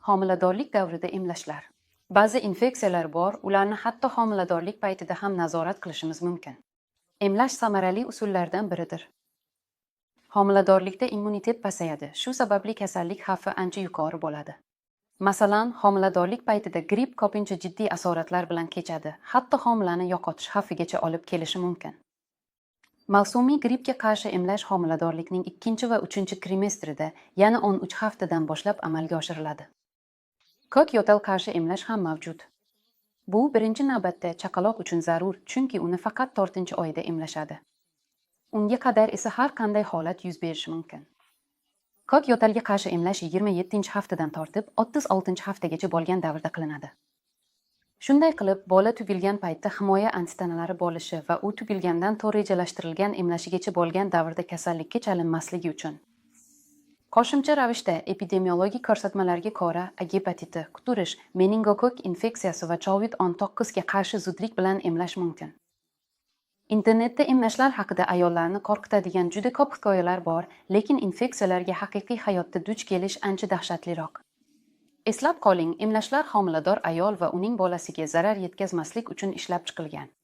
Homiladorlik davrida emlashlar. Ba'zi infeksiyalar bor, ularni hatto homiladorlik paytida ham nazorat qilishimiz mumkin. Emlash samarali usullardan biridir. Homiladorlikda immunitet pasayadi, shu sababli kasallik xavfi ancha yuqori bo'ladi. Masalan, homiladorlik paytida gripp ko'pincha jiddiy asoratlar bilan kechadi, hatto homilani yo'qotish xavfigacha olib kelishi mumkin. Mavsumiy grippga qarshi emlash homiladorlikning 2 va 3 trimestrida, ya'ni 13 haftadan boshlab amalga oshiriladi. Ko'k yo'tal qarshi emlash ham mavjud. Bu birinchi navbatda chaqaloq uchun zarur, chunki uni faqat 4-oyda emlashadi. Unga qadar esa har qanday holat yuz berishi mumkin. Ko'k yo'talga qarshi emlash 27-haftadan tortib 36-haftagacha bo'lgan davrda qilinadi. Shunday qilib, bola tug'ilgan paytda himoya antitanalari bo'lishi va u tug'ilgandan to'g'ri rejalashtirilgan emlashigacha bo'lgan davrda kasallikka chalinmasligi uchun. Qo'shimcha ravishda epidemiologik ko'rsatmalarga ko'ra gepatiti, quturish, meningokok infeksiyasi va COVID-19 ga qarshi zudlik bilan emlash mumkin. Internetda emlashlar haqida ayollarni qo'rqitadigan juda ko'p hikoyalar bor, lekin infeksiyalarga haqiqiy hayotda duch kelish ancha dahshatliroq. Eslab qoling, emlashlar homilador ayol va uning bolasiga zarar yetkazmaslik uchun ishlab chiqilgan.